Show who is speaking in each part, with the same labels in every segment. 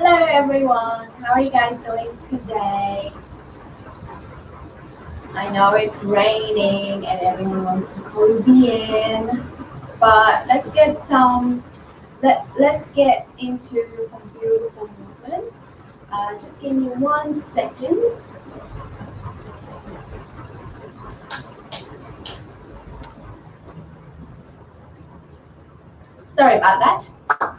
Speaker 1: Hello everyone, how are you guys doing today? I know it's raining and everyone wants to cozy in, but let's get into some beautiful movements. Just give me 1 second. Sorry about that.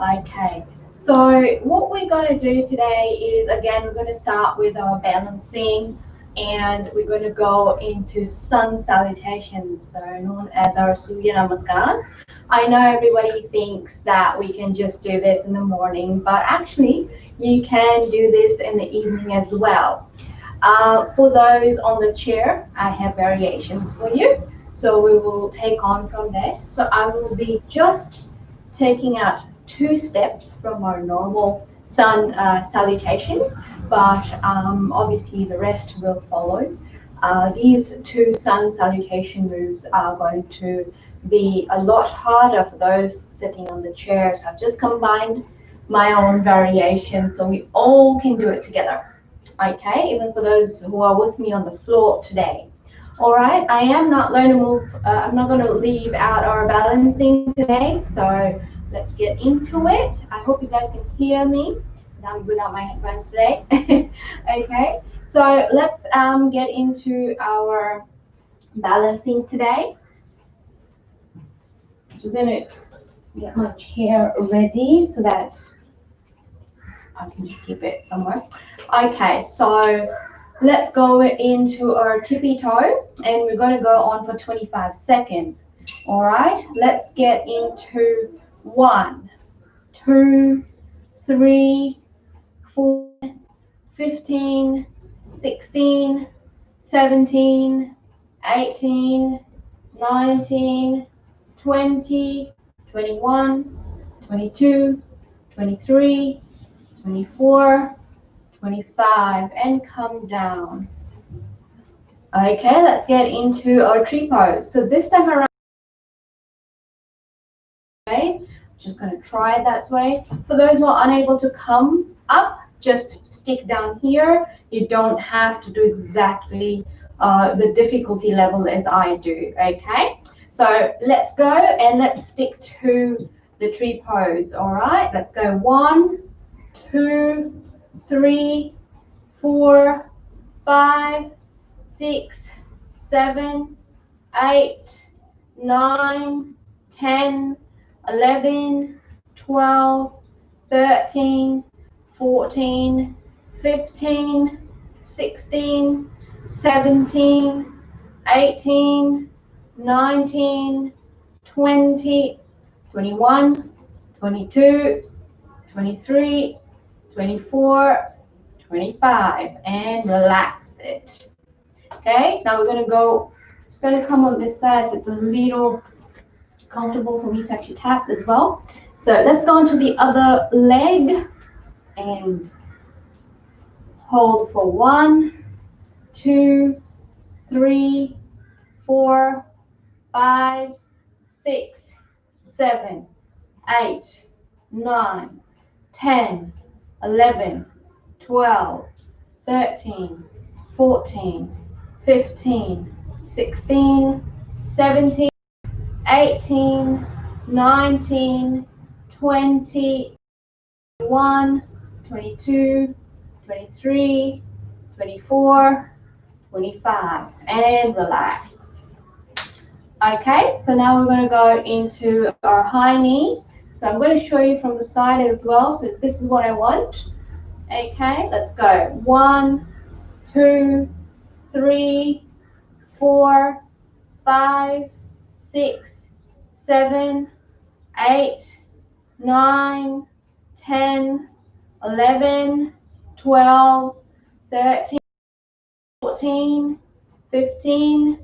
Speaker 1: Okay, so what we're going to do today is, again, we're going to start with our balancing, and we're going to go into sun salutations, so known as our Surya Namaskars. I know everybody thinks that we can just do this in the morning, but actually you can do this in the evening as well. For those on the chair, I have variations for you. So we will take on from there. So I will be just taking out 2 steps from our normal sun salutations, but obviously the rest will follow. These 2 sun salutation moves are going to be a lot harder for those sitting on the chair. So I've just combined my own variation so we all can do it together. Okay, even for those who are with me on the floor today. All right, I am not going to move, I'm not going to leave out our balancing today, so let's get into it. I hope you guys can hear me. I'm without my headphones today. Okay, so let's get into our balancing today. I'm just going to get my chair ready so that I can just keep it somewhere. Okay, so let's go into our tippy toe, and we're going to go on for 25 seconds. All right, let's get into 1, 2, 3, 4, 15, 16, 17, 18, 19, 20, 21, 22, 23, 24, 25, and come down. Okay, let's get into our tree pose. So this time around, okay, just going to try it that way. For those who are unable to come up, just stick down here. You don't have to do exactly the difficulty level as I do, okay? So let's go and let's stick to the tree pose, all right? Let's go 1, 2, 3, 4, 5, 6, 7, 8, 9, 10, 11, 12, 13, 14, 15, 16, 17, 18, 19, 20, 21, 22, 23, 24, 25, and relax it. Okay, now we're going to go, it's going to come on this side so it's a little comfortable for me to actually tap as well. So let's go into the other leg and hold for 1, 2, 3, 4, 5, 6, 7, 8, 9, 10, 11, 12, 13, 14, 15, 16, 17, 18, 19, 20, 21, 22, 23, 24, 25, and relax. Okay, so now we're going to go into our high knee. So I'm going to show you from the side as well. So this is what I want. Okay, let's go. 1, 2, 3, 4, 5, 6, 7, 8, 9, 10, 11, 12, 13, 14, 15,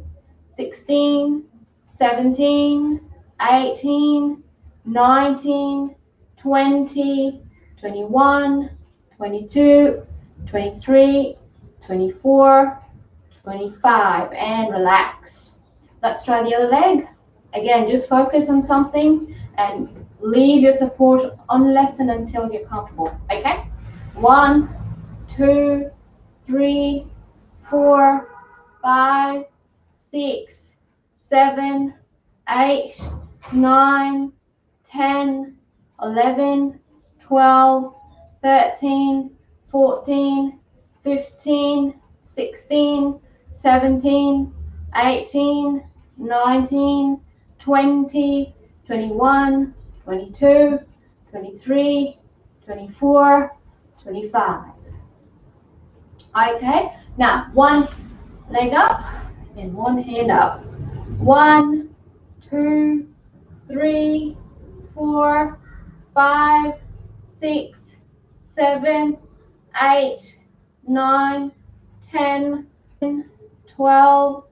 Speaker 1: 16, 17, 18, 19, 20, 21, 22, 23, 24, 25, and relax. Let's try the other leg. Again, just focus on something and Leave your support on lesson until you're comfortable. Okay? 1, 2, 3, 4, 5, 6, 7, 8, 9, 10, 11, 12, 13, 14, 15, 16, 17, 18, 19, 20, 21, 22, 23, 24, 25. Okay, now one leg up and one hand up. 1, 2, 3, 4, 5, 6, 7, 8, 9, 10, 12,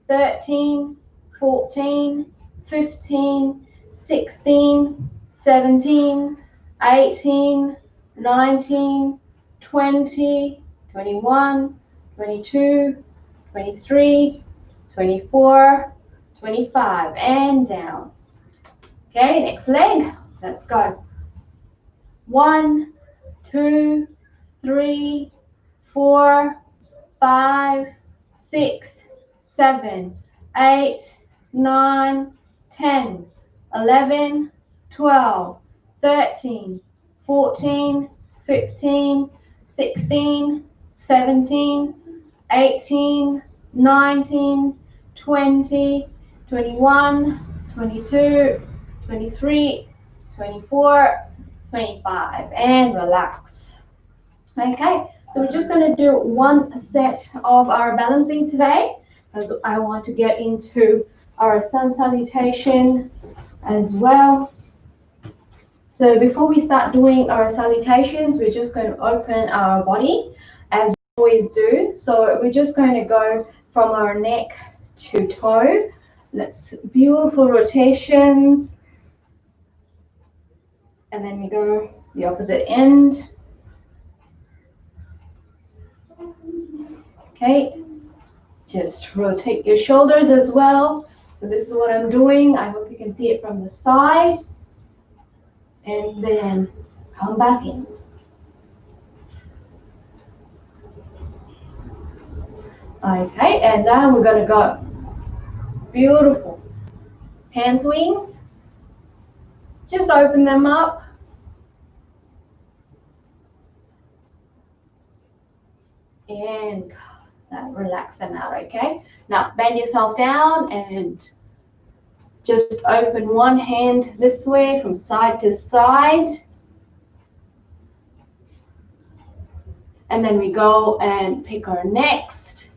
Speaker 1: 13, 14, 15, 16, 17, 18, 19, 20, 21, 22, 23, 24, 25, and down. Okay, next leg. Let's go. 1, 2, 3, 4, 5, 6, 7, 8, 9, 10, 11, 12, 13, 14, 15, 16, 17, 18, 19, 20, 21, 22, 23, 24, 25, and relax. Okay, so we're just going to do one set of our balancing today, as I want to get into our sun salutation as well. So before we start doing our salutations, we're just going to open our body as we always do. So we're just going to go from our neck to toe. Let's beautiful rotations. And then we go the opposite end. Okay, just rotate your shoulders as well. So this is what I'm doing. I hope you can see it from the side. And then come back in. Okay, and then we're going to go beautiful hand swings. Just open them up. And relax them out, okay? Now bend yourself down and just open one hand this way from side to side. And then we go and pick our next.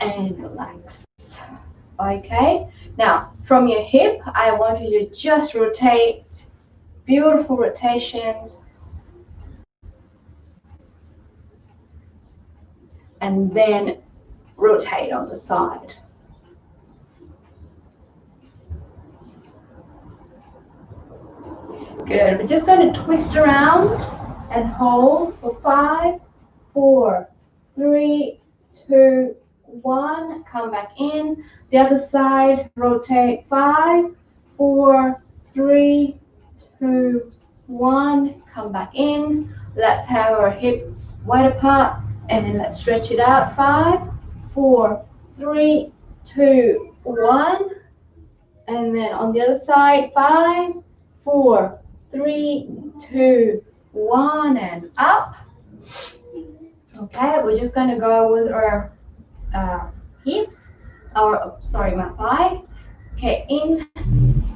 Speaker 1: And relax. Okay, now from your hip, I want you to just rotate, beautiful rotations. And then rotate on the side. Good, we're just going to twist around and hold for 5, 4, 3, 2, 1, come back in. The other side, rotate 5, 4, 3, 2, 1, come back in. Let's have our hip wide apart and then let's stretch it out. 5, 4, 3, 2, 1. And then on the other side, 5, 4, 3, 2, 1, and up. Okay, we're just going to go with our hips, my thigh. Okay, in.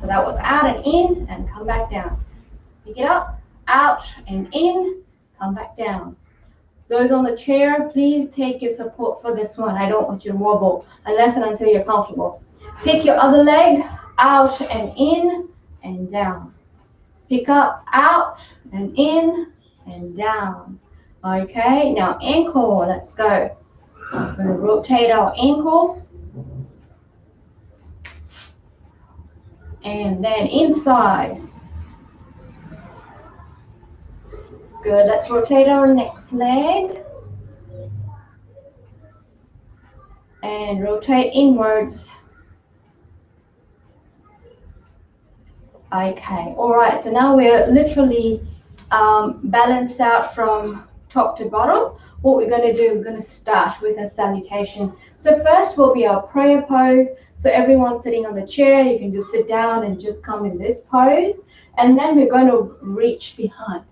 Speaker 1: So that was out and in, and come back down. Pick it up, out and in, come back down. Those on the chair, please take your support for this one. I don't want you to wobble unless and until you're comfortable. Pick your other leg, out and in and down. Pick up, out and in and down. Okay, now ankle, let's go. We're going to rotate our ankle. And then inside. Good, let's rotate our next leg. and rotate inwards. Okay, all right, so now we're literally balanced out from top to bottom. What we're going to do, we're going to start with a salutation. So first will be our prayer pose. So everyone sitting on the chair, you can just sit down and just come in this pose. And then we're going to reach behind.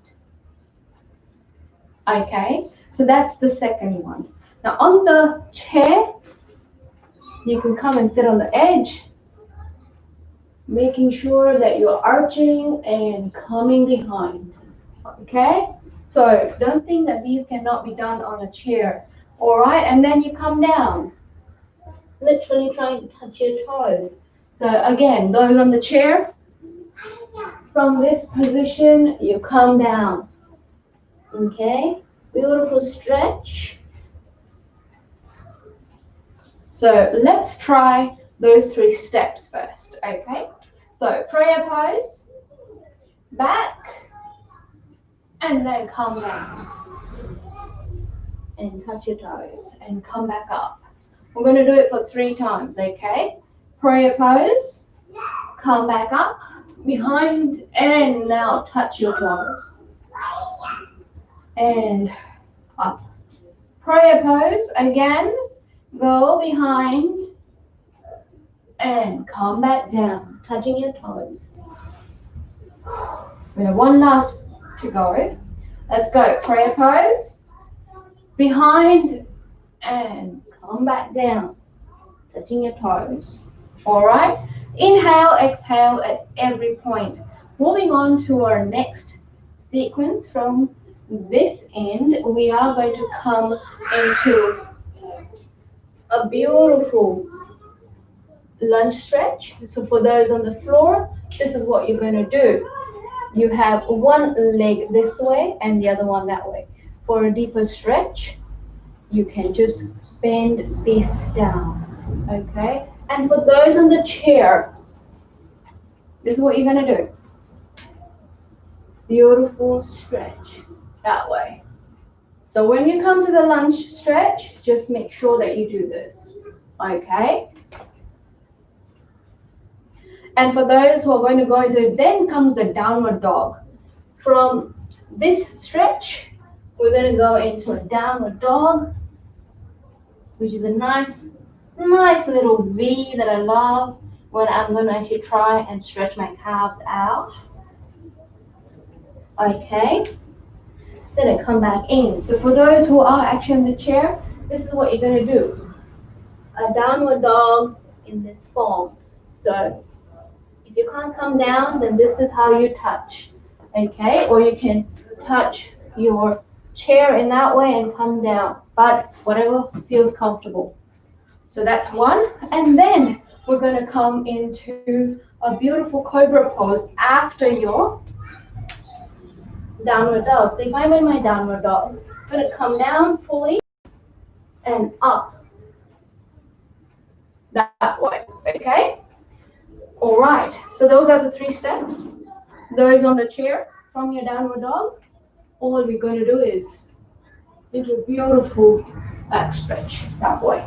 Speaker 1: Okay, so that's the second one. Now on the chair, you can come and sit on the edge, making sure that you're arching and coming behind. Okay, so don't think that these cannot be done on a chair. All right, and then you come down, literally trying to touch your toes. So again, those on the chair, from this position, you come down. Okay, beautiful stretch. So let's try those 3 steps first, okay? So prayer pose, back, and then come down. And touch your toes, and come back up. We're going to do it for 3 times, okay? Prayer pose, come back up, behind, and now touch your toes. And up. Prayer pose, again, go behind, and come back down, touching your toes. We have one last to go. Let's go. Prayer pose, behind, and come back down, touching your toes. All right. Inhale, exhale at every point. Moving on to our next sequence from this end, we are going to come into a beautiful lunge stretch. So for those on the floor, this is what you're going to do. You have one leg this way and the other one that way. For a deeper stretch, you can just bend this down, okay? And for those on the chair, this is what you're going to do. Beautiful stretch that way. So when you come to the lunge stretch, just make sure that you do this, okay? And for those who are going to go into, then comes the downward dog. From this stretch, we're going to go into a downward dog, which is a nice little V that I love when I'm going to actually try and stretch my calves out. Okay. Then I come back in. So for those who are actually in the chair, this is what you're going to do. A downward dog in this form. So if you can't come down, then this is how you touch. Okay, or you can touch your chair in that way and come down, but whatever feels comfortable. So that's one, and then we're going to come into a beautiful cobra pose after your downward dog. So if I'm in my downward dog, I'm going to come down fully and up that way, okay? All right, so those are the 3 steps. Those on the chair from your downward dog, all we're going to do is into a beautiful back stretch that way.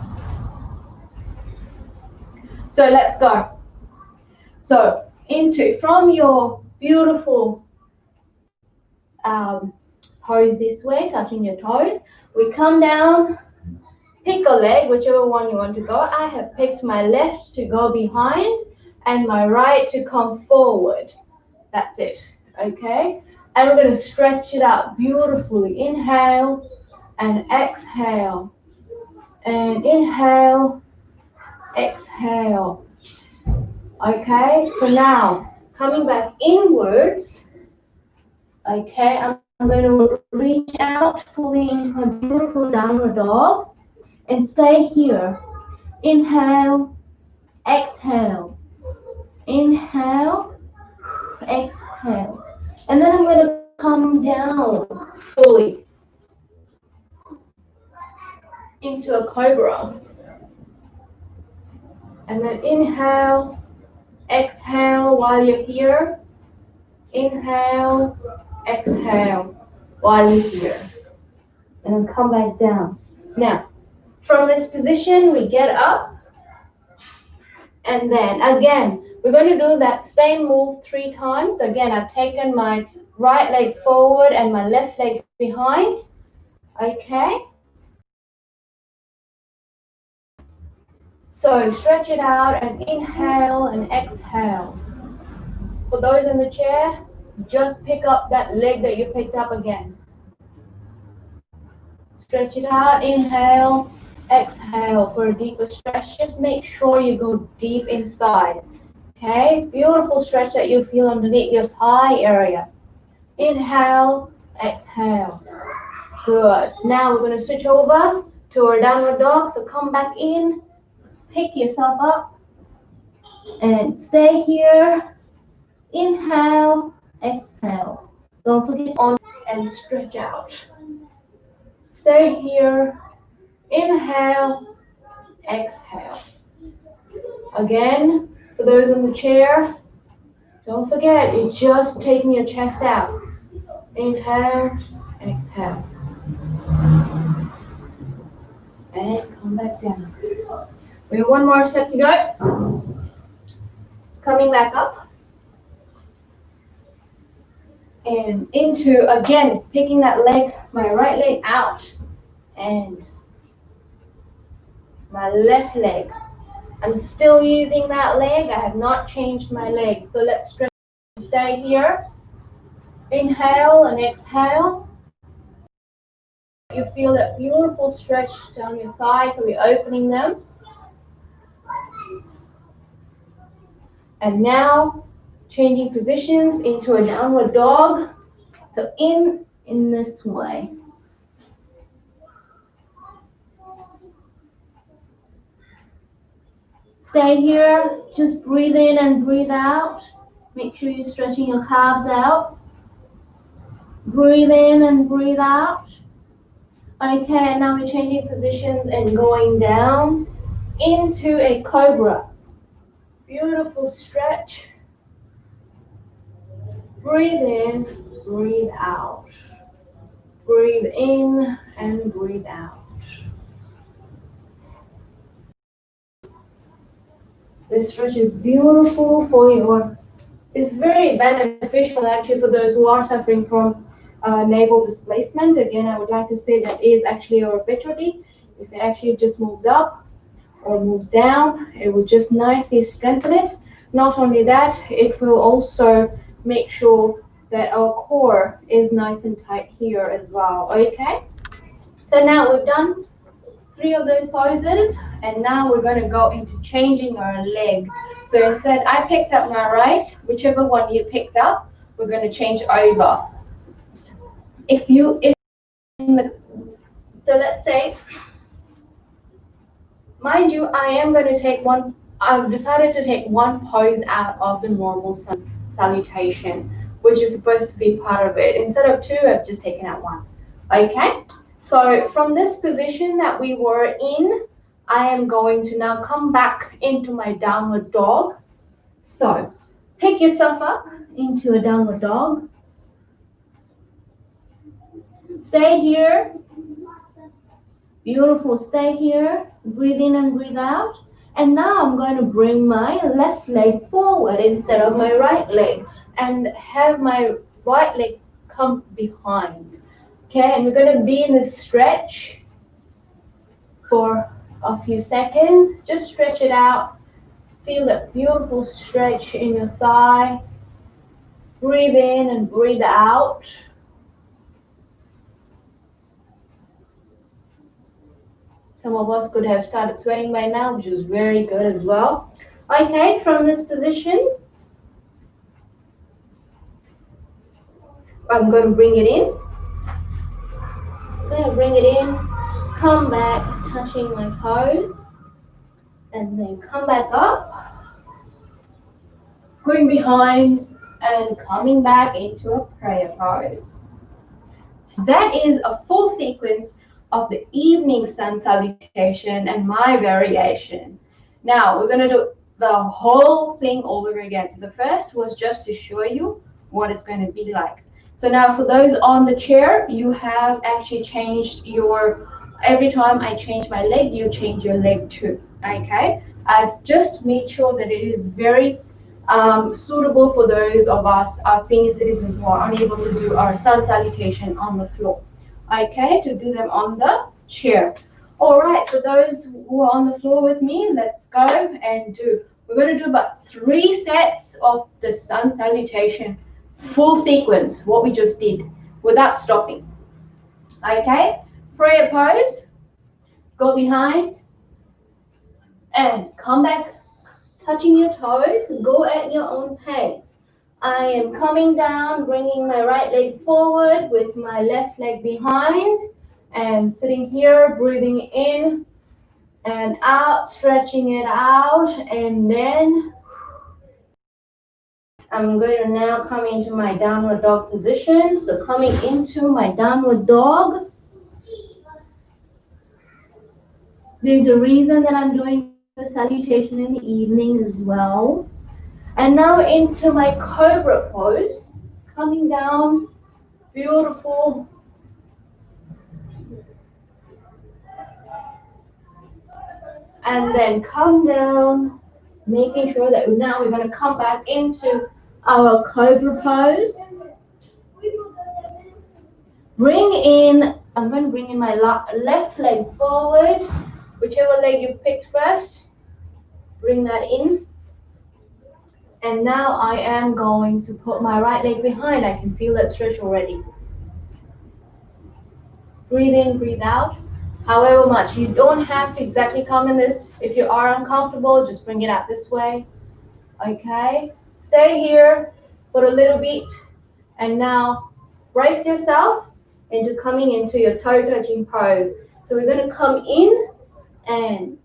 Speaker 1: So let's go. So from your beautiful pose this way, touching your toes, we come down, pick a leg, whichever one you want to go. I have picked my left to go behind and my right to come forward. That's it, okay? And we're going to stretch it out beautifully. Inhale and exhale. And inhale, exhale. Okay, so now coming back inwards, okay, I'm going to reach out fully into a beautiful downward dog and stay here. Inhale, exhale. Inhale, exhale. And then I'm going to come down fully into a cobra. And then inhale, exhale while you're here. Inhale, exhale while you're here. And then come back down. Now, From this position, we get up, and then again, we're going to do that same move 3 times. So again, I've taken my right leg forward and my left leg behind. Okay. So stretch it out and inhale and exhale. For those in the chair, just pick up that leg that you picked up again. Stretch it out, inhale, exhale for a deeper stretch. Just make sure you go deep inside. Okay, beautiful stretch that you feel underneath your thigh area. Inhale, exhale. Good. Now we're going to switch over to our downward dog. So come back in, pick yourself up, and stay here. Inhale, exhale. Don't forget on and stretch out. Stay here. Inhale, exhale. Again, for those in the chair, don't forget, you're just taking your chest out. Inhale, exhale. And come back down. We have one more step to go. Coming back up. And into, again, picking that leg, my right leg out. And my left leg. I'm still using that leg. I have not changed my leg. So let's stay here. Inhale and exhale. You feel that beautiful stretch down your thighs, so we're opening them. And now changing positions into a downward dog. So in this way. Stay here, just breathe in and breathe out. Make sure you're stretching your calves out. Breathe in and breathe out. Okay, now we're changing positions and going down into a cobra. Beautiful stretch. Breathe in, breathe out. Breathe in and breathe out. This stretch is beautiful for your, it's very beneficial actually for those who are suffering from navel displacement. Again, I would like to say that is actually a arbitrary. If it actually just moves up or moves down, it will just nicely strengthen it. Not only that, it will also make sure that our core is nice and tight here as well. Okay, so now we've done 3 of those poses, and now we're going to go into changing our leg. So instead, I picked up my right, whichever one you picked up, we're going to change over. So let's say, mind you, I am going to take one, I've decided to take one pose out of the normal salutation, which is supposed to be part of it. Instead of 2, I've just taken out 1. Okay, so from this position that we were in, I am going to now come back into my downward dog. So pick yourself up into a downward dog. Stay here. Beautiful, stay here. Breathe in and breathe out. And now I'm going to bring my left leg forward instead of my right leg and have my right leg come behind. Okay, and we're going to be in this stretch for a few seconds. Just stretch it out. Feel that beautiful stretch in your thigh. Breathe in and breathe out. Some of us could have started sweating by now, which is very good as well. Okay, from this position, I'm going to bring it in. I'm going to bring it in, come back, touching my toes, and then come back up, going behind, and coming back into a prayer pose. So that is a full sequence of the evening sun salutation and my variation. Now we're going to do the whole thing all over again. So the first was just to show you what it's going to be like. So now for those on the chair, you have actually changed your every time I change my leg, you change your leg too. Okay, I've just made sure that it is very suitable for those of us, our senior citizens who are unable to do our sun salutation on the floor. Okay, to do them on the chair. All right, for those who are on the floor with me, let's go and do. We're going to do about 3 sets of the sun salutation, full sequence, what we just did, without stopping. Okay, prayer pose, go behind and come back, touching your toes, go at your own pace. I am coming down, bringing my right leg forward with my left leg behind and sitting here, breathing in and out, stretching it out, and then I'm going to now come into my downward dog position. So coming into my downward dog, there's a reason that I'm doing the salutation in the evening as well. And now into my cobra pose, coming down, beautiful. And then come down, making sure that now we're going to come back into our cobra pose. Bring in, I'm going to bring in my left leg forward, whichever leg you picked first, bring that in. And now I am going to put my right leg behind. I can feel that stretch already. Breathe in, breathe out. However much. You don't have to exactly come in this. If you are uncomfortable, just bring it out this way. Okay? Stay here for a little bit. And now brace yourself into coming into your toe touching pose. So we're going to come in and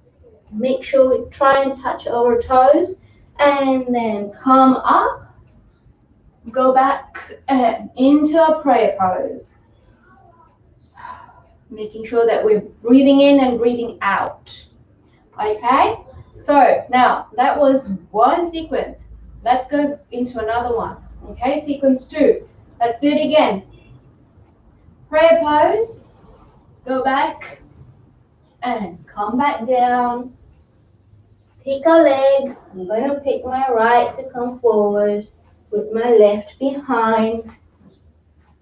Speaker 1: make sure we try and touch our toes. And then come up. Go back and into a prayer pose. Making sure that we're breathing in and breathing out. Okay, so now that was one sequence. Let's go into another one. Okay, sequence 2. Let's do it again. Prayer pose, go back and come back down. Pick a leg. I'm going to pick my right to come forward with my left behind.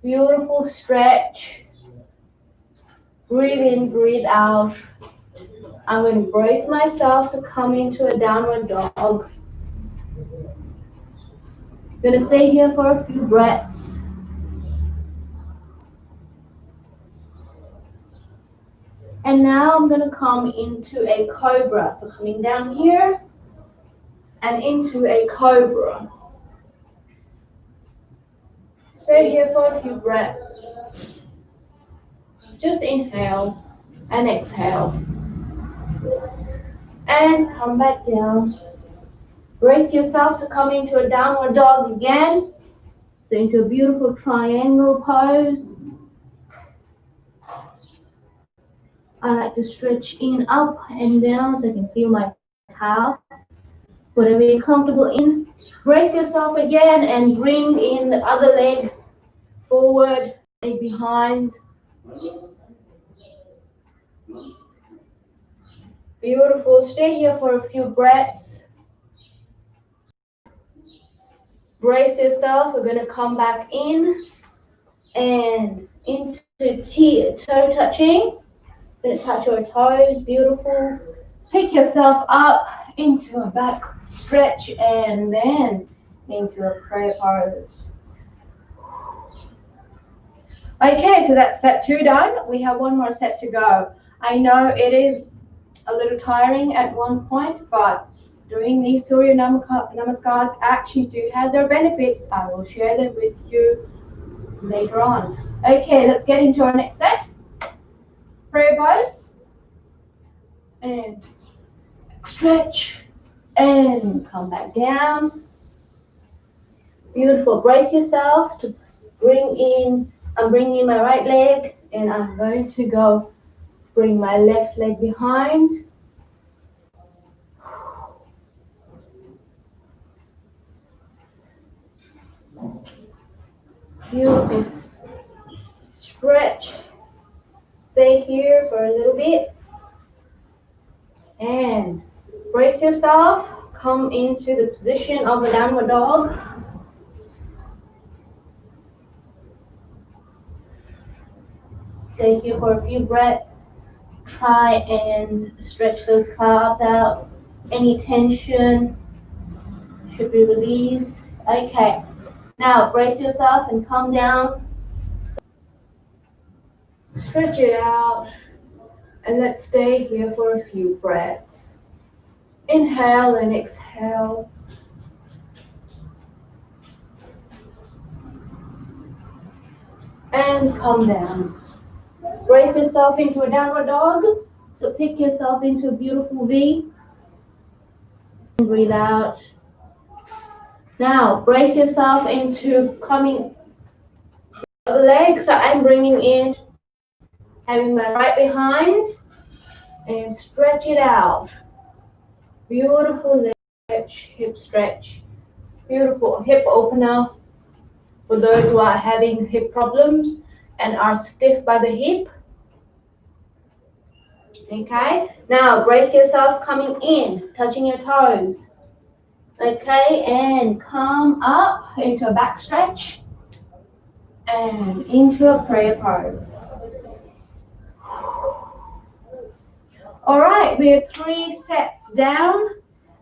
Speaker 1: Beautiful stretch. Breathe in, breathe out. I'm going to brace myself to come into a downward dog. I'm going to stay here for a few breaths. And now I'm going to come into a cobra. So coming down here and into a cobra. Stay here for a few breaths. Just inhale and exhale. And come back down. Brace yourself to come into a downward dog again. So into a beautiful triangle pose. I like to stretch in, up and down so I can feel my calves. Whatever you're comfortable in. Brace yourself again and bring in the other leg forward, leg behind. Beautiful. Stay here for a few breaths. Brace yourself. We're going to come back in and into toe touching. Going to touch your toes. Beautiful. Pick yourself up into a back stretch and then into a prayer pose. Okay, so that's set 2 done. We have one more set to go. I know it is a little tiring at one point, but doing these Surya Namaskars actually do have their benefits. I will share them with you later on. Okay, let's get into our next set. Prayer pose. And stretch. And come back down. Beautiful. Brace yourself to bring in. I'm bringing in my right leg, and I'm going to go bring my left leg behind. Beautiful stretch. Stay stay here for a little bit and brace yourself. Come into the position of a downward dog. Stay here for a few breaths. Try and stretch those calves out. Any tension should be released. Okay. Now brace yourself and come down. Stretch it out. And let's stay here for a few breaths. Inhale and exhale. And come down. Brace yourself into a downward dog. So pick yourself into a beautiful V. Breathe out. Now brace yourself into coming the legs. So I'm bringing in, having my right behind, and stretch it out. Beautiful leg stretch, hip stretch. Beautiful hip opener for those who are having hip problems and are stiff by the hip. Okay, now brace yourself coming in, touching your toes. Okay, and come up into a back stretch and into a prayer pose. All right, we have 3 sets down.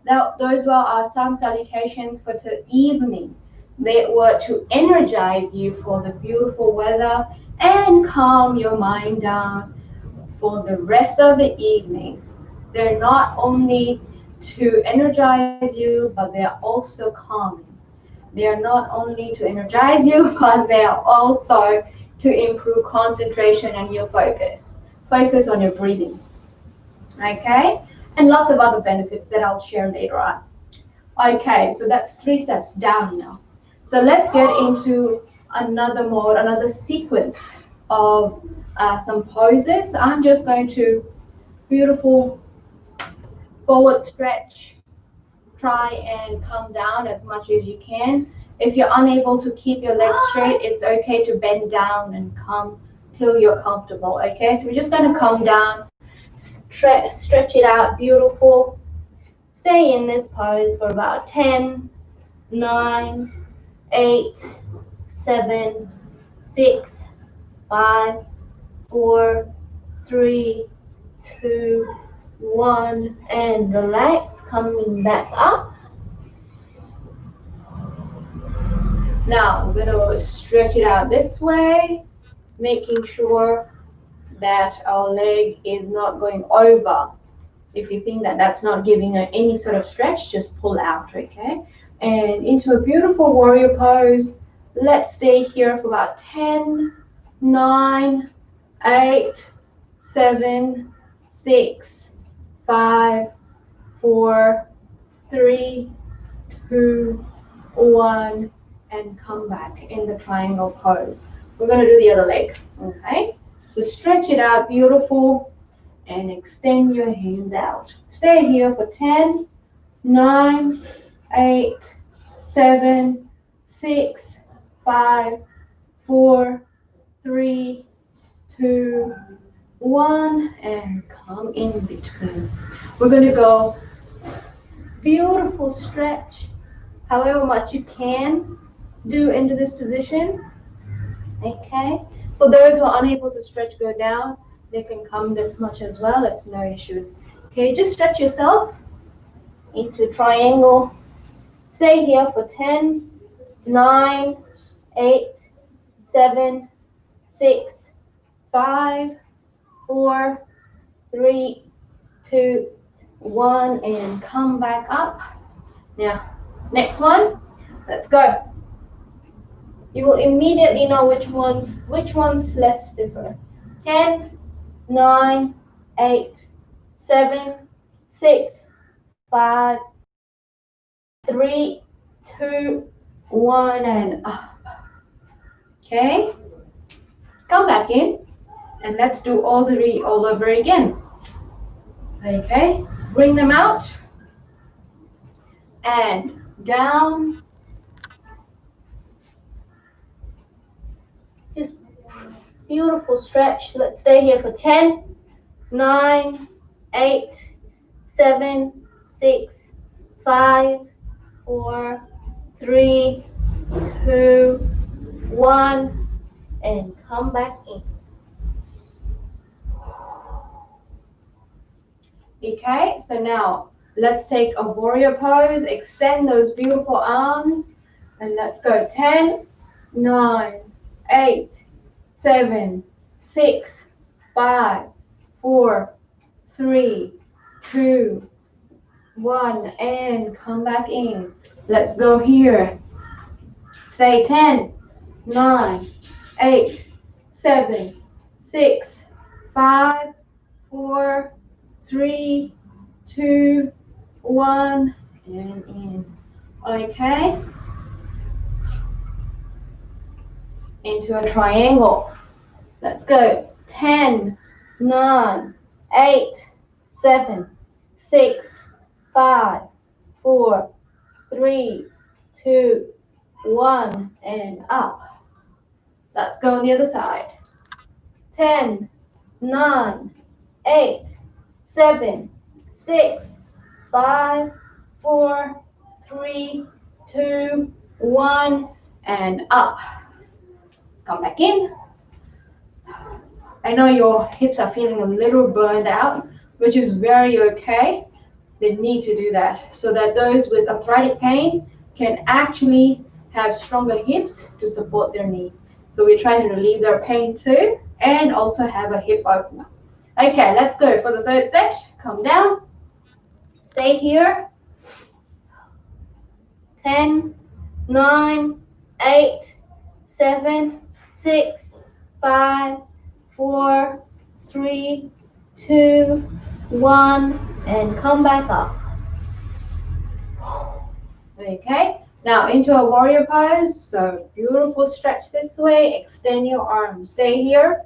Speaker 1: Now, those were our sun salutations for the evening. They were to energize you for the beautiful weather and calm your mind down for the rest of the evening. They're not only to energize you, but they're also calming. They're not only to energize you, but they're also to improve concentration and your focus. Focus on your breathing. Okay? And lots of other benefits that I'll share later on. Okay, so that's 3 sets down now. So let's get into another mode, another sequence of some poses. So I'm just going to beautiful forward stretch. Try and come down as much as you can. If you're unable to keep your legs straight, it's okay to bend down and come till you're comfortable. Okay, so we're just going to come down, stretch it out, beautiful. Stay in this pose for about 10, 9, 8, 7, 6, 5, 4, 3, 2, 1, and relax, coming back up. Now we're going to stretch it out this way, making sure that our leg is not going over. If you think that that's not giving any sort of stretch, just pull out, okay? And into a beautiful warrior pose. Let's stay here for about 10, 9, 8, 7, 6, 5, 4, 3, 2, 1, and come back in the triangle pose. We're going to do the other leg, okay? So stretch it out, beautiful, and extend your hands out. Stay here for 10, 9, 8, 7, 6, 5, 4, 3, 2, 1, and come in between. We're going to go beautiful stretch, however much you can do into this position. Okay, for those who are unable to stretch, go down. They can come this much as well. It's no issues. Okay, just stretch yourself into triangle. Stay here for 10, 9, 8, 7, 6, 5, 4, 3, 2, 1, and come back up. Now, next one. Let's go. You will immediately know which one's less stiffer. 10, 9, 8, 7, 6, 5, 3, 2, 1, and up. Okay? Come back in, and let's do all over again. Okay? Bring them out, and down. Just
Speaker 2: Beautiful stretch. Let's stay here for 10, 9, 8, 7, 6, 5, 4, 3, 2, 1, and come back in.
Speaker 1: Okay, so now let's take a warrior pose, extend those beautiful arms, and let's go 10, 9, 8, 7, 6, 5, 4, 3, 2, 1, and come back in. Let's go here. Stay 10, 9, 8, 7, 6, 5, 4, 3, 2, 1, and in. Okay, into a triangle. Let's go. 10, 9, 8, 7, 6, 5, 4, 3, 2, 1, and up. Let's go on the other side. 10, 9, 8, 7, 6, 5, 4, 3, 2, 1, and up. Come back in. I know your hips are feeling a little burned out, which is very okay. They need to do that so that those with arthritic pain can actually have stronger hips to support their knee. So we're trying to relieve their pain too and also have a hip opener. Okay, let's go for the third set. Come down. Stay here. 10, 9, 8, 7, 6, 5, 4, 3, 2, 1, and come back up. Okay, now into a warrior pose. So beautiful stretch this way. Extend your arms. Stay here.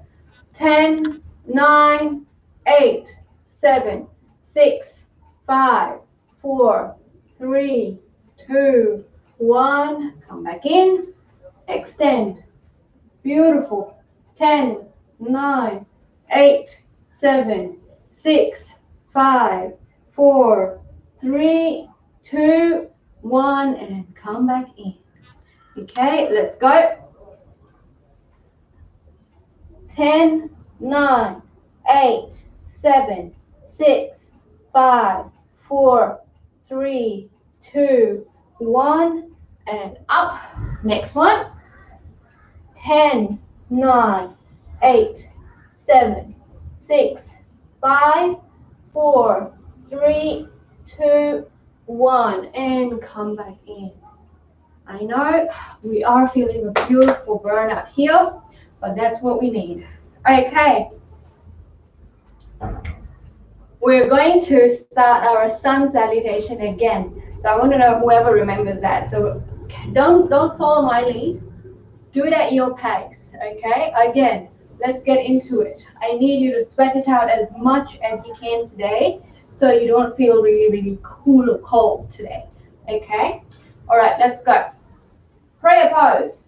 Speaker 1: 10, 9, 8, 7, 6, 5, 4, 3, 2, 1. Come back in. Extend. Beautiful. 10, 9, 8, 7, 6, 5, 4, 3, 2, 1, and come back in. Okay, let's go.
Speaker 2: 10, 9, 8, 7, 6, 5, 4, 3, 2, 1,
Speaker 1: And up. Next one.
Speaker 2: 10, 9, 8, 7, 6, 5, 4, 3, 2,
Speaker 1: 1, and come back in. I know we are feeling a beautiful burnout here, but that's what we need. Okay, we're going to start our sun salutation again. So I want to know whoever remembers that. So don't follow my lead. Do it at your pace. Okay. Again, let's get into it. I need you to sweat it out as much as you can today, so you don't feel really cool or cold today. Okay. All right. Let's go. Prayer pose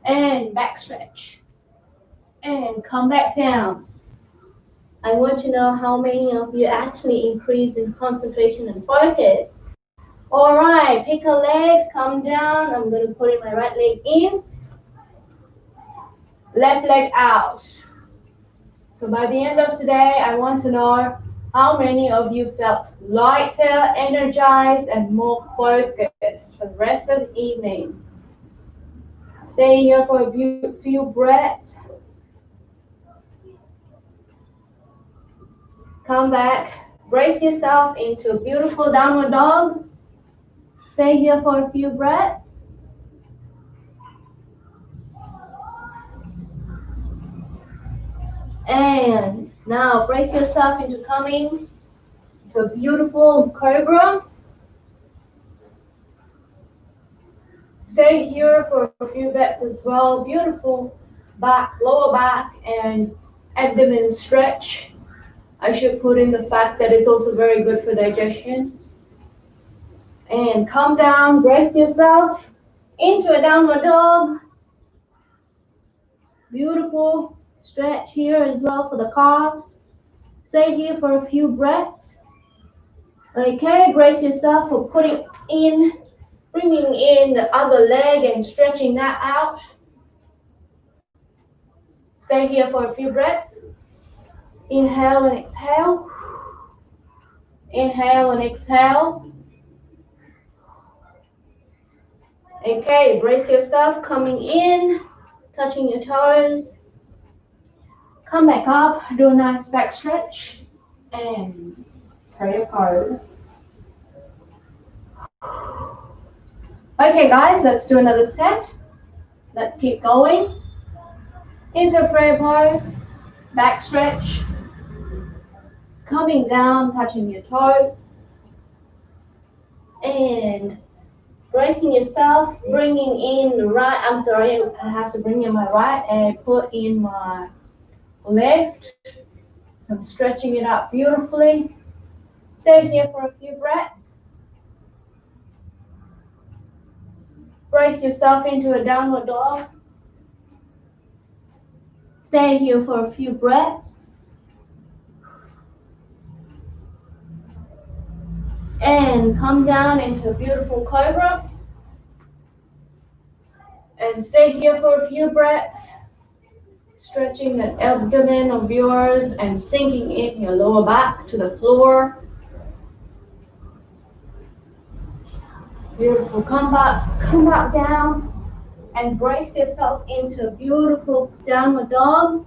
Speaker 1: and back stretch and come back down.
Speaker 2: I want to know how many of you actually increased in concentration and focus. All right, pick a leg, come down. I'm going to put in my right leg in,
Speaker 1: Left leg out. So by the end of today, I want to know how many of you felt lighter, energized, and more focused for the rest of the evening. Stay here for a few breaths. Come back. Brace yourself into a beautiful downward dog. Stay here for a few breaths. And now brace yourself into coming to a beautiful cobra. Stay here for a few breaths as well. Beautiful back, lower back, and abdomen stretch. I should put in the fact that it's also very good for digestion. And come down, brace yourself into a downward dog. Beautiful.
Speaker 2: Stretch here as well for the calves. Stay here for a few breaths. Okay, brace yourself for bringing in the other leg and stretching that out. Stay here for a few breaths. Inhale and exhale. Inhale and exhale. Okay, brace yourself, coming in, touching your toes. Come back up, do a nice back stretch, and prayer pose. Okay guys, let's do another set. Let's keep going. Into a prayer pose, back stretch, coming down, touching your toes, and bracing yourself, bringing in the right, I have to bring in my right and put in my left. So I'm stretching it out beautifully. Stay here for a few breaths. Brace yourself into a downward dog. Stay here for a few breaths. And come down into a beautiful cobra. And stay here for a few breaths. Stretching that abdomen of yours and sinking in your lower back to the floor. Beautiful. Come back down and brace yourself into a beautiful downward dog.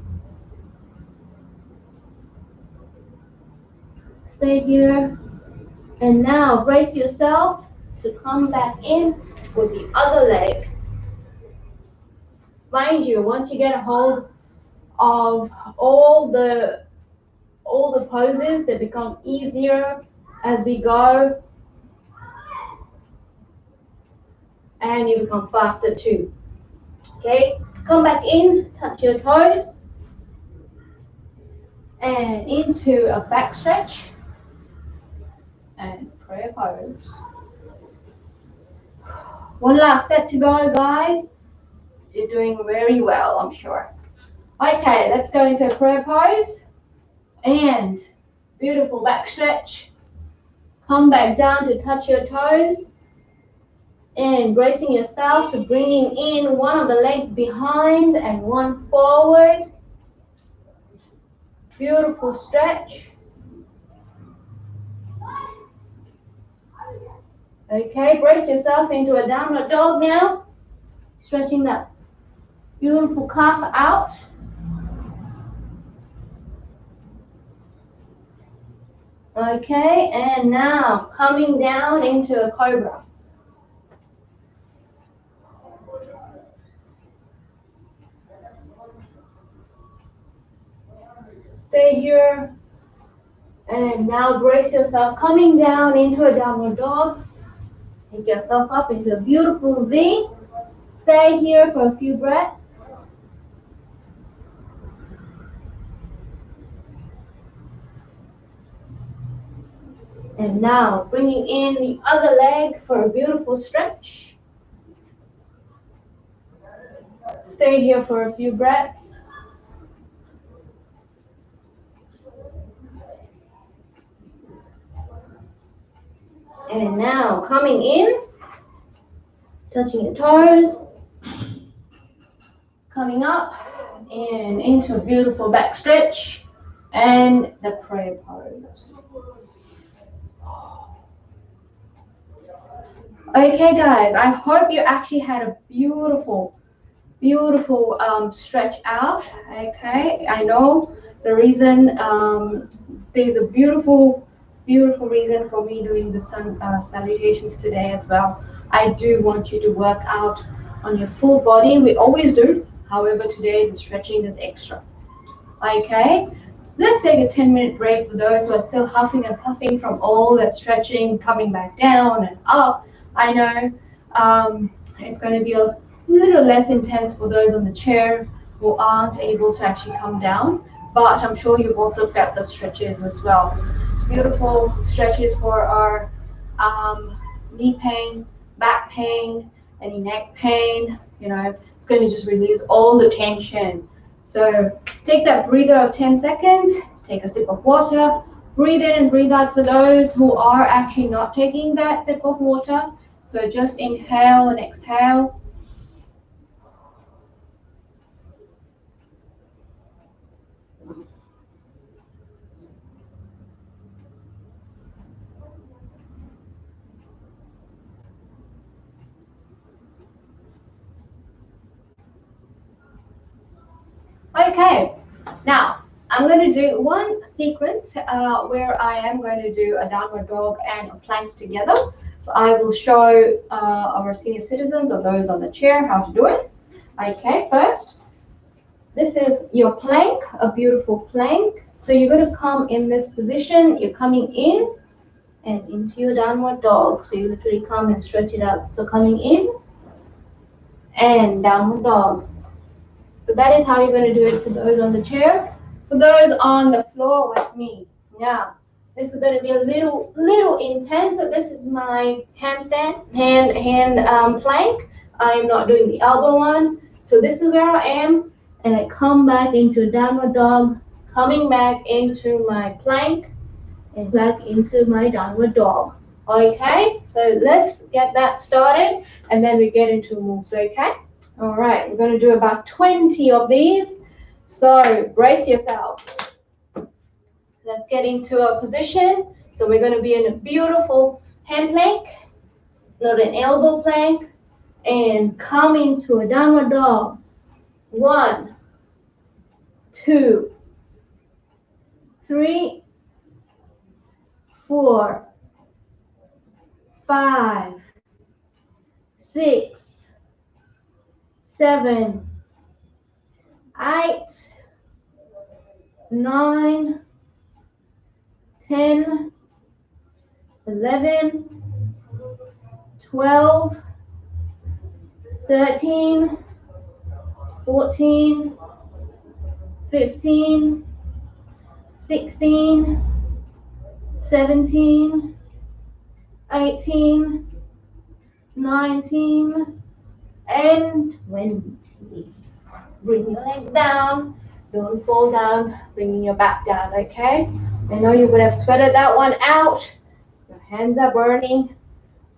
Speaker 2: Stay here. And now brace yourself to come back in with the other leg. Mind you, once you get a hold of all the poses, they become easier as we go, and you become faster too. Okay, come back in, touch your toes, and into a back stretch and prayer pose. One last set to go, guys. You're doing very well, I'm sure. Okay, let's go into a prayer pose and beautiful back stretch. Come back down to touch your toes and bracing yourself to bringing in one of the legs behind and one forward. Beautiful stretch. Okay, brace yourself into a downward dog now. Stretching that beautiful calf out. Okay, and now coming down into a cobra. Stay here. And now brace yourself, coming down into a downward dog. Take yourself up into a beautiful V. Stay here for a few breaths. And now bringing in the other leg for a beautiful stretch. Stay here for a few breaths. And now coming in, touching your toes, coming up and into a beautiful back stretch and the prayer pose. Okay guys, I hope you actually had a beautiful stretch out. Okay, I know the reason, there's a beautiful reason for me doing the sun salutations today as well. I do want you to work out on your full body. We always do. However, today the stretching is extra. Okay, let's take a 10-minute break for those who are still huffing and puffing from all that stretching, coming back down and up. I know it's going to be a little less intense for those on the chair who aren't able to actually come down, but I'm sure you've also felt the stretches as well. It's beautiful stretches for our knee pain, back pain, any neck pain. You know, it's going to just release all the tension. So take that breather of 10 seconds, take a sip of water, breathe in and breathe out for those who are actually not taking that sip of water. So just inhale and exhale. Okay, now I'm going to do one sequence where I am going to do a downward dog and a plank together. So I will show our senior citizens or those on the chair how to do it. Okay, first, this is your plank, a beautiful plank. So you're going to come in this position. You're coming in and into your downward dog. So you literally come and stretch it up. So coming in and downward dog. So that is how you're going to do it for those on the chair. For those on the floor with me. Now, this is going to be a little intense. So this is my handstand, hand plank. I'm not doing the elbow one. So this is where I am, and I come back into downward dog, coming back into my plank, and back into my downward dog. Okay, so let's get that started, and then we get into moves. Okay. All right, we're going to do about 20 of these. So brace yourself. Let's get into a position. So we're going to be in a beautiful hand plank, not an elbow plank, and come into a downward dog. 1, 2, 3, 4, 5, 6, 7, 8, 9, 10, 11, 12, 13, 14, 15, 16, 17, 18, 19, and 20. Bring your legs down. Don't fall down. Bringing your back down, okay? I know you would have sweated that one out. Your hands are burning.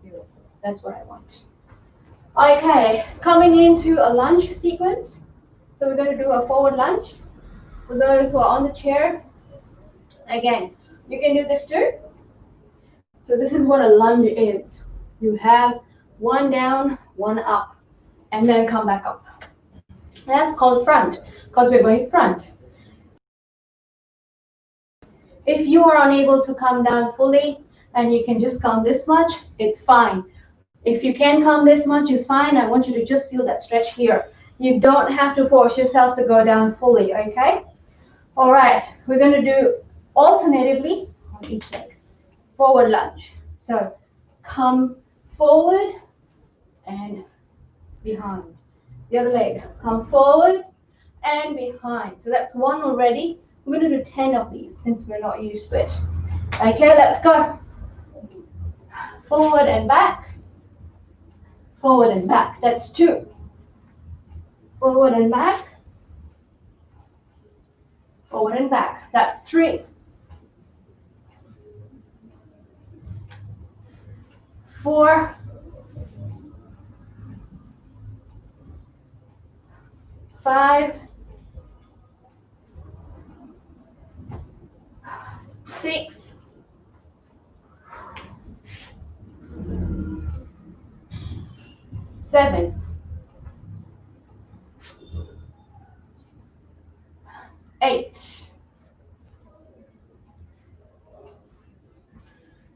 Speaker 2: Beautiful. That's what I want. Okay, coming into a lunge sequence. So we're going to do a forward lunge. For those who are on the chair, again, you can do this too. So this is what a lunge is. You have one down, one up, and then come back up. That's called front, because we're going front. If you are unable to come down fully, and you can just come this much, it's fine. If you can come this much, it's fine. I want you to just feel that stretch here. You don't have to force yourself to go down fully, okay? All right, we're going to do alternatively on each leg. Forward lunge. So come forward and behind. The other leg, come forward and behind. So that's one already. We're going to do 10 of these since we're not used to it. Okay, let's go. Forward and back. Forward and back. That's 2. Forward and back. Forward and back. That's 3. 4. 5. 6. 7. 8.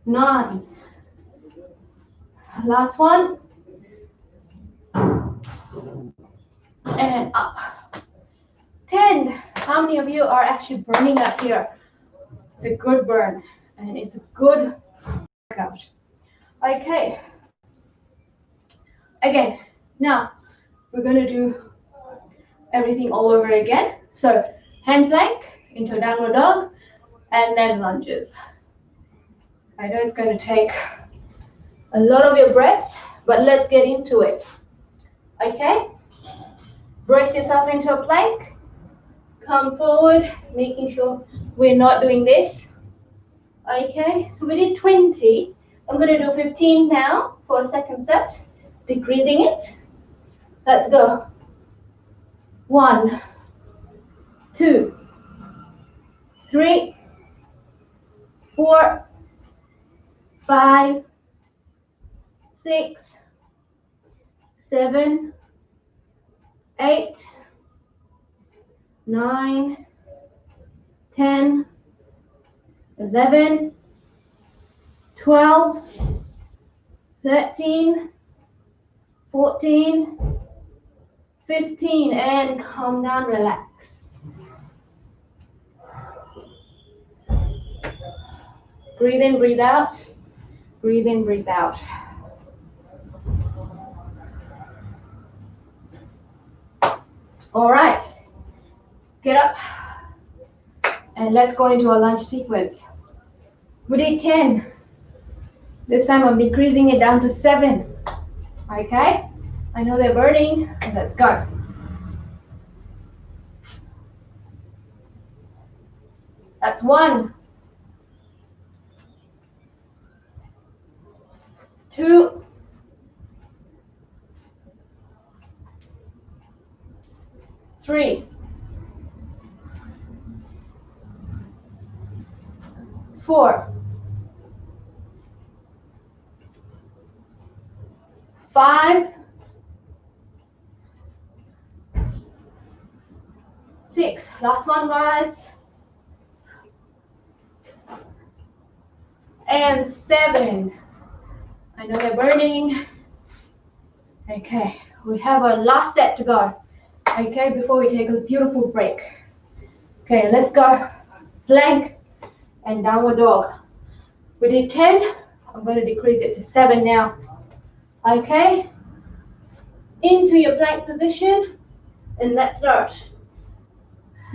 Speaker 2: 9. Last one. And up. 10. How many of you are actually burning up here? It's a good burn and it's a good workout. Okay. Again, now we're going to do everything all over again. So hand plank into a downward dog and then lunges. I know it's going to take a lot of your breath, but let's get into it. Okay? Brace yourself into a plank. Come forward, making sure we're not doing this. Okay, so we did 20. I'm going to do 15 now for a second set, decreasing it. Let's go. 1, 2, 3, 4, 5, 6, 7, 8, 9, 10, 11, 12, 13, 14, 15, and calm down, relax. Breathe in, breathe out. Breathe in, breathe out. All right, get up and let's go into a lunge sequence. We did 10. This time I'm decreasing it down to 7. Okay, I know they're burning. Let's go. That's 1, 2, 3, 4, 5, 6. Last one, guys. And 7. I know they're burning. Okay, we have a last set to go. Okay, before we take a beautiful break. Okay, let's go. Plank and downward dog. We did 10. I'm going to decrease it to 7 now. Okay, into your plank position, and let's start.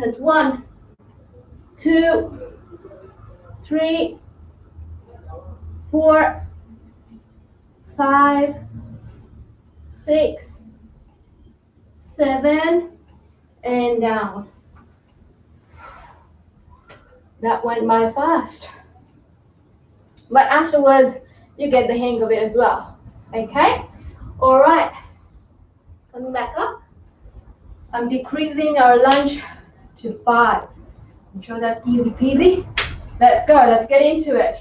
Speaker 2: That's 1, 2, 3, 4, 5, 6, 7, and down. That went by fast. But afterwards, you get the hang of it as well. Okay? All right. Coming back up. I'm decreasing our lunge to 5. I'm sure that's easy peasy. Let's go. Let's get into it.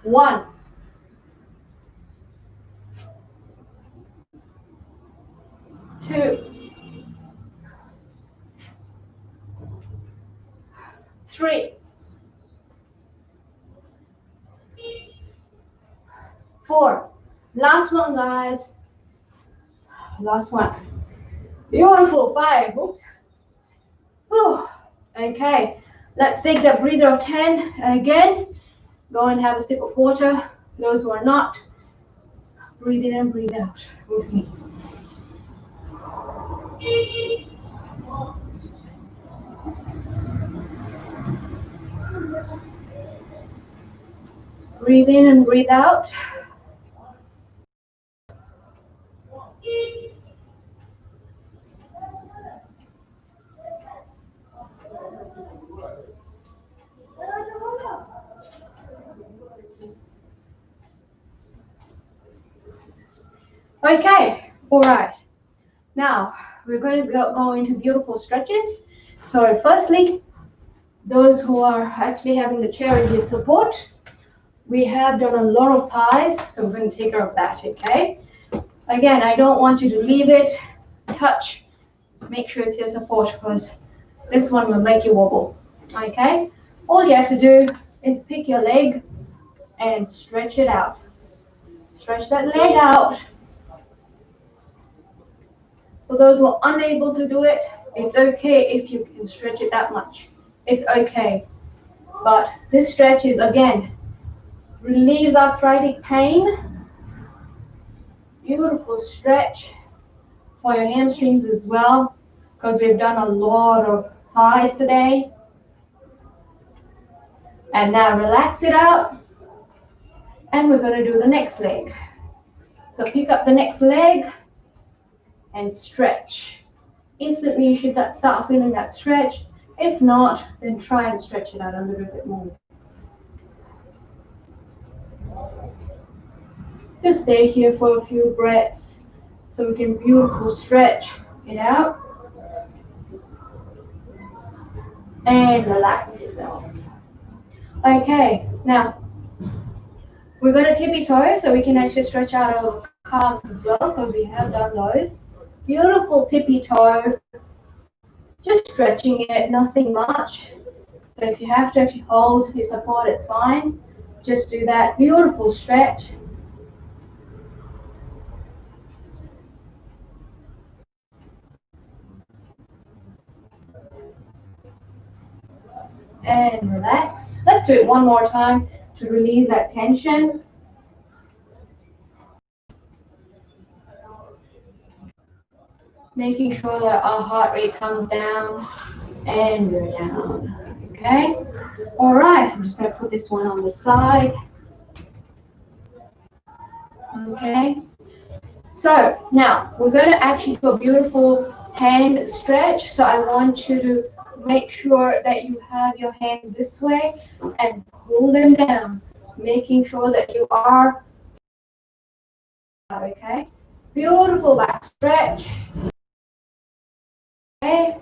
Speaker 2: 1, 2, 3, 4. Last one, guys. Last one. Beautiful. 5. Oops. Whew. Okay. Let's take that breather of 10 again. Go and have a sip of water. Those who are not, breathe in and breathe out with me. Breathe in and breathe out. Okay, all right. Now, we're going to go into beautiful stretches. So firstly, those who are actually having the chair as your support, we have done a lot of thighs, so we're going to take care of that, okay? Again, I don't want you to leave it, touch, make sure it's your support because this one will make you wobble, okay? All you have to do is pick your leg and stretch it out. Stretch that leg out. For those who are unable to do it, it's okay if you can stretch it that much. It's okay. But this stretch is, again, relieves arthritic pain. Beautiful stretch for your hamstrings as well, because we've done a lot of thighs today. And now relax it out. And we're going to do the next leg. So pick up the next leg and stretch. instantly you should start feeling that stretch. If not, then try and stretch it out a little bit more. Just stay here for a few breaths so we can beautiful stretch it out and relax yourself. Okay, now we're going to tippy toe so we can actually stretch out our calves as well because we have done those. Beautiful tippy toe, just stretching it, nothing much. So if you have to actually hold your support, it's fine. Just do that beautiful stretch. And relax. Let's do it one more time to release that tension. Making sure that our heart rate comes down and go down. Okay? Alright, I'm just going to put this one on the side. Okay? So now we're going to actually do a beautiful hand stretch. So I want you to make sure that you have your hands this way and pull them down, making sure that you are okay. Beautiful back stretch. Okay.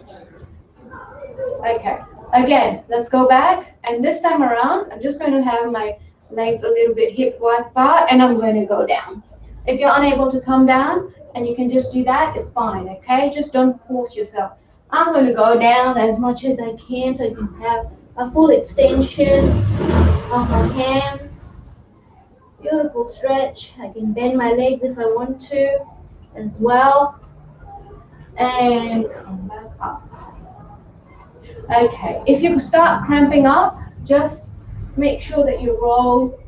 Speaker 2: Okay. Again, let's go back. And this time around, I'm just going to have my legs a little bit hip width apart and I'm going to go down. If you're unable to come down and you can just do that, it's fine, okay? Just don't force yourself. I'm going to go down as much as I can so I can have a full extension of my hands. Beautiful stretch. I can bend my legs if I want to as well. And come back up. Okay, if you start cramping up, just make sure that you roll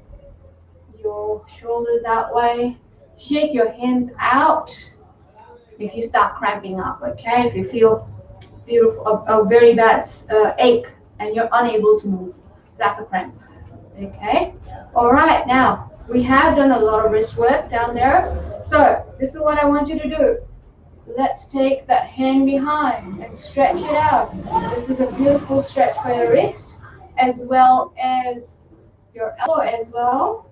Speaker 2: your shoulders that way. Shake your hands out if you start cramping up, okay? If you feel a very bad ache and you're unable to move, that's a cramp, okay? All right, now we have done a lot of wrist work down there. So this is what I want you to do. Let's take that hand behind and stretch it out. This is a beautiful stretch for your wrist as well as your elbow as well.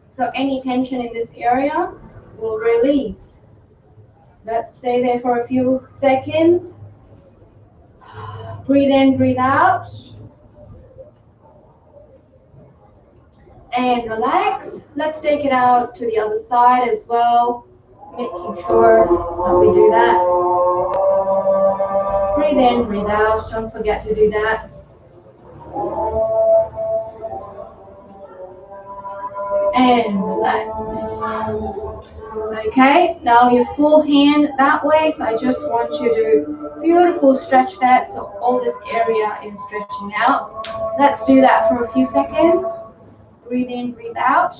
Speaker 2: So any tension in this area will release. Let's stay there for a few seconds. Breathe in, breathe out. And relax. Let's take it out to the other side as well, making sure that we do that. Breathe in, breathe out. Don't forget to do that. And relax. Okay, now your full hand that way. So I just want you to beautiful stretch that so all this area is stretching out. Let's do that for a few seconds. Breathe in, breathe out.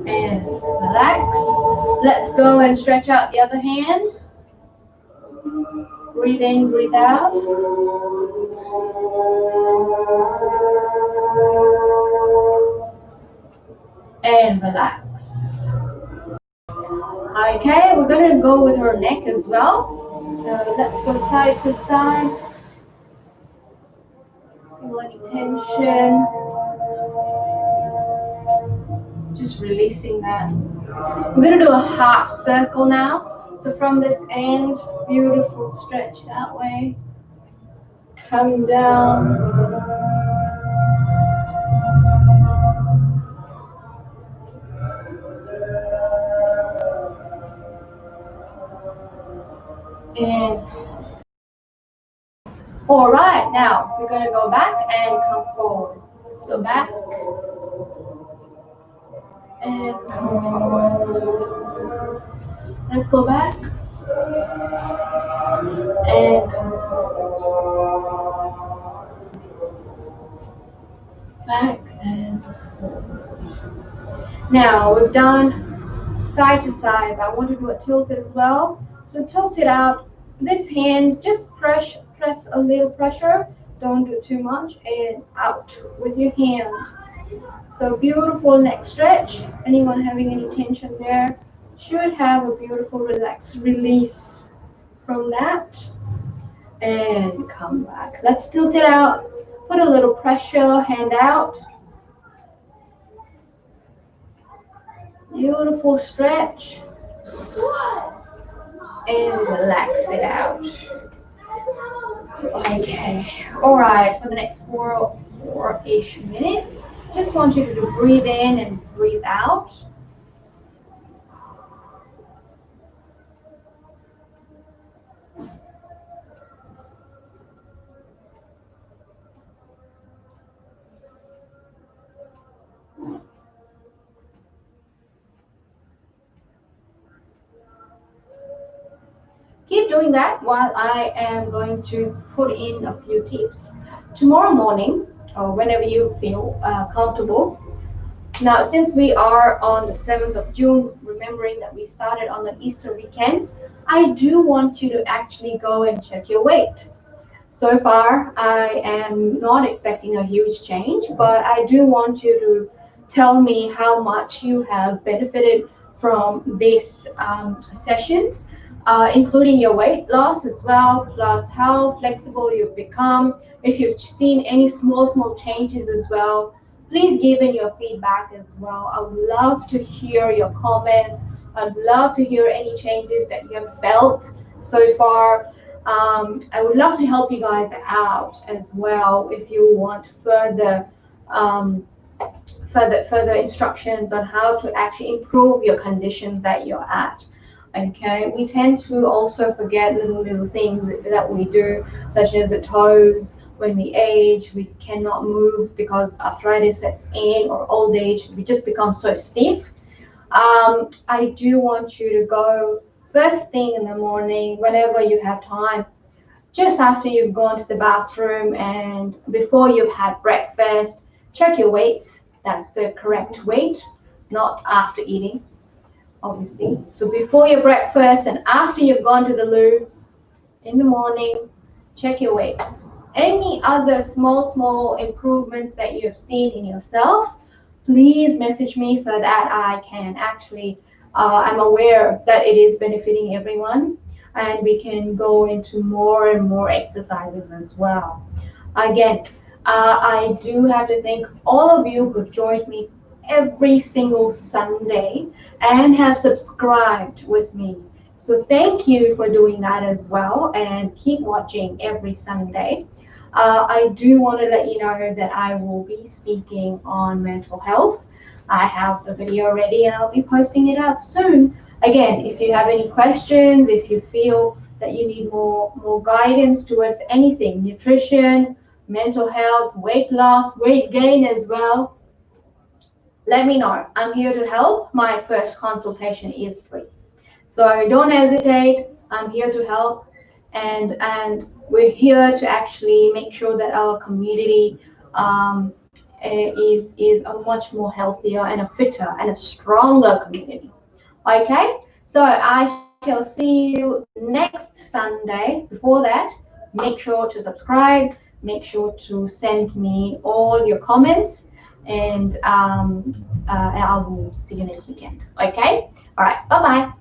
Speaker 2: And relax. Let's go and stretch out the other hand. Breathe in, breathe out. And relax. Okay, we're going to go with her neck as well. Let's go side to side. Feel any tension. Just releasing that. We're going to do a half circle now. So from this end, beautiful stretch that way. Coming down. And all right, now we're going to go back and come forward. So back and come forward. Let's go back and come forward. Back and forward. Now we've done side to side, but I want to do a tilt as well. So tilt it out. This hand, just press a little pressure. Don't do too much. And out with your hand. So beautiful neck stretch. Anyone having any tension there should have a beautiful relax release from that. And come back. Let's tilt it out. Put a little pressure, hand out. Beautiful stretch. And relax it out. Okay. All right. For the next four-ish minutes, just want you to breathe in and breathe out. Keep doing that while I am going to put in a few tips. Tomorrow morning, or whenever you feel comfortable. Now, since we are on the 7th of June, remembering that we started on the Easter weekend, I do want you to actually go and check your weight. So far, I am not expecting a huge change, but I do want you to tell me how much you have benefited from this sessions, including your weight loss as well, plus how flexible you've become. If you've seen any small changes as well, please give in your feedback as well. I would love to hear your comments. I'd love to hear any changes that you have felt so far. I would love to help you guys out as well if you want um, further instructions on how to actually improve your conditions that you're at. Okay, we tend to also forget little things that we do, such as the toes. When we age, we cannot move because arthritis sets in, or old age, we just become so stiff. I do want you to go first thing in the morning, whenever you have time, just after you've gone to the bathroom and before you've had breakfast. Check your weights. That's the correct weight, not after eating, obviously. So before your breakfast and after you've gone to the loo in the morning, check your weights. Any other small improvements that you have seen in yourself, please message me so that I can actually, I'm aware that it is benefiting everyone, and we can go into more and more exercises as well. Again, I do have to thank all of you who've joined me every single Sunday and have subscribed with me. So thank you for doing that as well, and keep watching every Sunday. I do want to let you know that I will be speaking on mental health. I have the video ready and I'll be posting it out soon. Again, if you have any questions, if you feel that you need more guidance towards anything, nutrition, mental health, weight loss, weight gain as well, let me know. I'm here to help. My first consultation is free. So don't hesitate. I'm here to help, and we're here to actually make sure that our community is a much more healthier and a fitter and a stronger community. Okay, so I shall see you next Sunday. Before that, make sure to subscribe. Make sure to send me all your comments, and I will see you next weekend. Okay, all right. Bye bye.